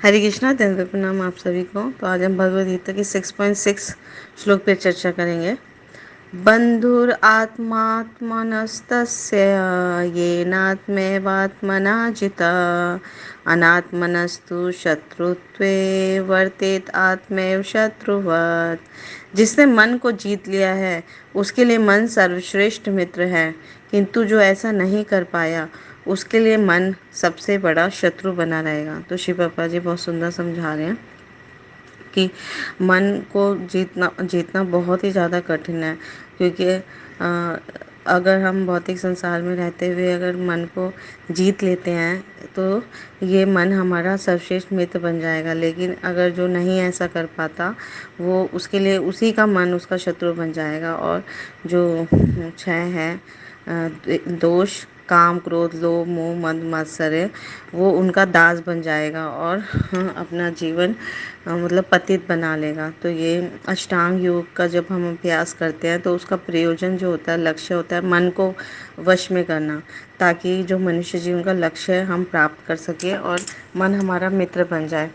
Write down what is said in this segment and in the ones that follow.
हरे कृष्णा दंड प्रणाम आप सभी को। तो आज हम भगवद गीता की 6.6 श्लोक पे चर्चा करेंगे। बंधुर आत्मात्मनस्तस्य येनात्मेवात्मना जिता अनात्मनस्तु शत्रुत्वे वर्तेत आत्मैव शत्रुवत्। जिसने मन को जीत लिया है उसके लिए मन सर्वश्रेष्ठ मित्र है, किंतु जो ऐसा नहीं कर पाया उसके लिए मन सबसे बड़ा शत्रु बना रहेगा। तो शिव पापा जी बहुत सुंदर समझा रहे हैं कि मन को जीतना जीतना बहुत ही ज़्यादा कठिन है, क्योंकि अगर हम भौतिक संसार में रहते हुए अगर मन को जीत लेते हैं तो ये मन हमारा सर्वश्रेष्ठ मित्र बन जाएगा। लेकिन अगर जो नहीं ऐसा कर पाता वो उसके लिए उसी का मन उसका शत्रु बन जाएगा। और जो क्षय है दोष, काम, क्रोध, लोभ, मोह, मद मात्सर्य, वो उनका दास बन जाएगा और अपना जीवन मतलब पतित बना लेगा। तो ये अष्टांग योग का जब हम अभ्यास करते हैं तो उसका प्रयोजन जो होता है, लक्ष्य होता है मन को वश में करना, ताकि जो मनुष्य जीवन का लक्ष्य है हम प्राप्त कर सके और मन हमारा मित्र बन जाए।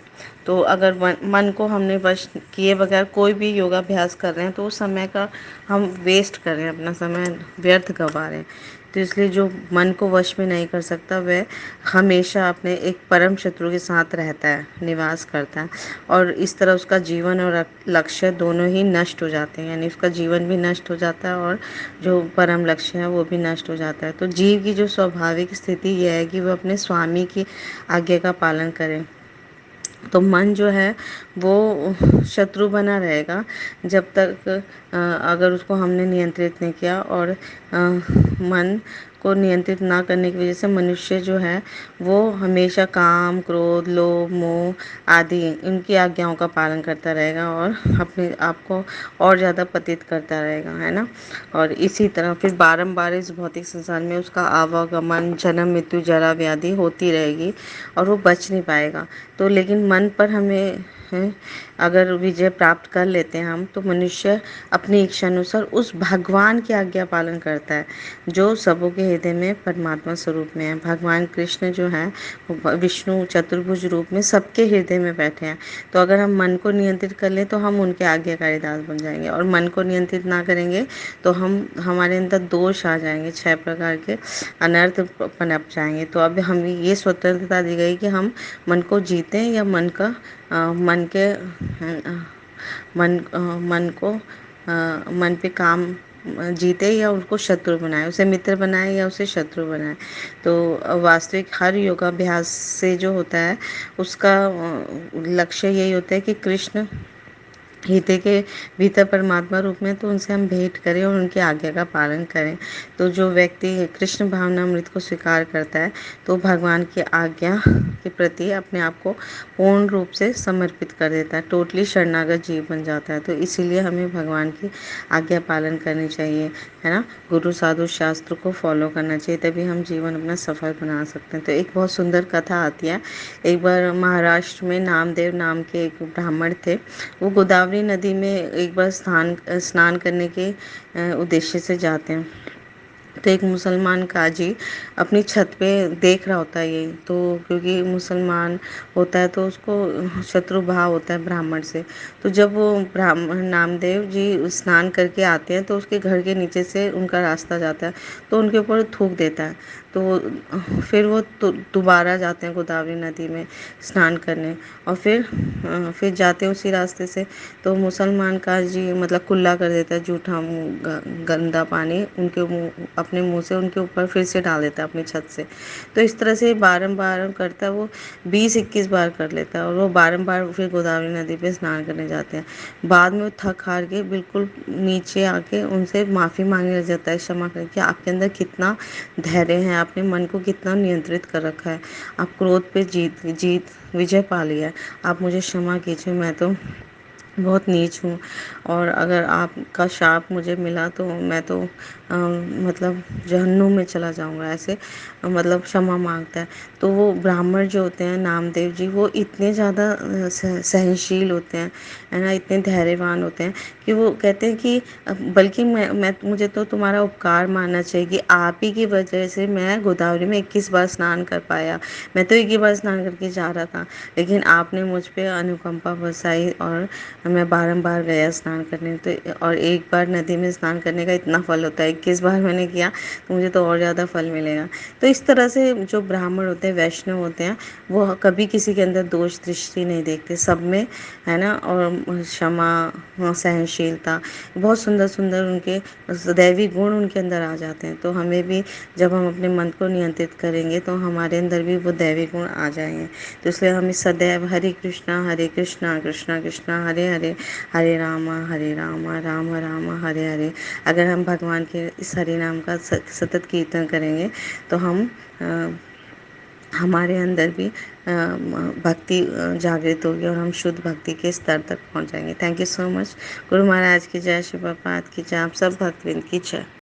तो अगर मन को हमने वश किए बगैर कोई भी योगाभ्यास कर रहे हैं तो उस समय का हम वेस्ट कर रहे हैं, अपना समय व्यर्थ गंवा रहे हैं। तो इसलिए जो मन को वश में नहीं कर सकता वह हमेशा अपने एक परम शत्रु के साथ रहता है, निवास करता है, और इस तरह उसका जीवन और लक्ष्य दोनों ही नष्ट हो जाते हैं। यानी उसका जीवन भी नष्ट हो जाता है और जो परम लक्ष्य है वो भी नष्ट हो जाता है। तो जीव की जो स्वाभाविक स्थिति यह है कि वह अपने स्वामी की आज्ञा का पालन करे। तो मन जो है वो शत्रु बना रहेगा जब तक अगर उसको हमने नियंत्रित नहीं किया। और मन को नियंत्रित ना करने की वजह से मनुष्य जो है वो हमेशा काम, क्रोध, लोभ, मोह आदि इनकी आज्ञाओं का पालन करता रहेगा और अपने आप को और ज़्यादा पतित करता रहेगा, है ना। और इसी तरह फिर बारंबार इस भौतिक संसार में उसका आवागमन, जन्म, मृत्यु, जरा, व्याधि होती रहेगी और वो बच नहीं पाएगा। तो लेकिन मन पर हमें अगर विजय प्राप्त कर लेते हैं हम, तो मनुष्य अपनी इच्छा अनुसार उस भगवान की आज्ञा पालन करता है जो सबों के हृदय में परमात्मा स्वरूप में है। भगवान कृष्ण जो है विष्णु चतुर्भुज रूप में सबके हृदय में बैठे हैं। तो अगर हम मन को नियंत्रित कर लें तो हम उनके आज्ञाकारी दास बन जाएंगे, और मन को नियंत्रित ना करेंगे तो हम हमारे अंदर दोष आ जाएंगे, 6 प्रकार के अनर्थ पनप जाएंगे। तो अब हमें ये स्वतंत्रता दी गई कि हम मन को जीतें या मन का मन के मन को मन पे काम जीते या उसको शत्रु बनाए, उसे मित्र बनाए या उसे शत्रु बनाए। तो वास्तविक हर योगाभ्यास से जो होता है उसका लक्ष्य यही होता है कि कृष्ण हृदय के भीतर परमात्मा रूप में, तो उनसे हम भेंट करें और उनकी आज्ञा का पालन करें। तो जो व्यक्ति कृष्ण भावनामृत को स्वीकार करता है तो भगवान की आज्ञा के प्रति अपने आप को पूर्ण रूप से समर्पित कर देता है, टोटली शरणागत जीव बन जाता है। तो इसीलिए हमें भगवान की आज्ञा पालन करनी चाहिए, है ना। गुरु साधु शास्त्र को फॉलो करना चाहिए, तभी हम जीवन अपना सफल बना सकते हैं। तो एक बहुत सुंदर कथा आती है। एक बार महाराष्ट्र में नामदेव नाम के एक ब्राह्मण थे। वो गोदावरी नदी में एक बार स्नान करने के उद्देश्य से जाते हैं। तो एक मुसलमान काजी अपनी छत पे देख रहा होता है ये, तो क्योंकि मुसलमान होता है तो उसको शत्रु भाव होता है ब्राह्मण से। तो जब वो ब्राह्मण नामदेव जी स्नान करके आते हैं तो उसके घर के नीचे से उनका रास्ता जाता है, तो उनके ऊपर थूक देता है। तो फिर वो दोबारा जाते हैं गोदावरी नदी में स्नान करने, और फिर जाते हैं उसी रास्ते से। तो मुसलमान का जी मतलब कुल्ला कर देता है, जूठा गंदा पानी उनके मुंह, अपने मुंह से उनके ऊपर फिर से डाल देता है अपनी छत से। तो इस तरह से बारंबार करता है वो, 20-21 बार कर लेता है, और वो बारंबार फिर गोदावरी नदी पे स्नान करने जाते हैं। बाद में वो थक हार के बिल्कुल नीचे आके उनसे माफ़ी मांगने लग जाता है, क्षमा करें कि आपके अंदर कितना धैर्य है, आपने मन को कितना नियंत्रित कर रखा है, आप क्रोध पे जीत जीत विजय पा लिया है, आप मुझे क्षमा कीजिए, मैं तो बहुत नीच हूँ। और अगर आपका शाप मुझे मिला तो मैं तो मतलब जहन्नुम में चला जाऊँगा, ऐसे मतलब क्षमा मांगता है। तो वो ब्राह्मण जो होते हैं नामदेव जी, वो इतने ज़्यादा सहनशील होते हैं, है ना, इतने धैर्यवान होते हैं कि वो कहते हैं कि बल्कि मैं मुझे तो तुम्हारा उपकार मानना चाहिए कि आप ही की वजह से मैं गोदावरी में 21 बार स्नान कर पाया। मैं तो एक ही बार स्नान करके जा रहा था, लेकिन आपने मुझ पे अनुकंपा बरसाई और मैं बारंबार गया स्नान करने। तो और एक बार नदी में स्नान करने का इतना फल होता है, 21 बार मैंने किया तो मुझे तो और ज़्यादा फल मिलेगा। तो इस तरह से जो ब्राह्मण होते हैं, वैष्णव होते हैं, वो कभी किसी के अंदर दोष दृष्टि नहीं देखते, सब में, है ना। और क्षमा, सहनशीलता, बहुत सुंदर सुंदर उनके दैवी गुण उनके अंदर आ जाते हैं। तो हमें भी जब हम अपने मन को नियंत्रित करेंगे तो हमारे अंदर भी वो दैवी गुण आ जाएंगे। तो इसलिए हमें सदैव हरे कृष्णा कृष्णा कृष्णा हरे हरे, हरे रामा राम राम हरे हरे। अगर हम भगवान के इस हरि नाम का सतत कीर्तन करेंगे तो हम हमारे अंदर भी भक्ति जागृत होगी और हम शुद्ध भक्ति के स्तर तक पहुंच जाएंगे। Thank you so much. Guru Maharaj की जय, शिव प्रपात की जय, आप सब भक्तवृंद की जय।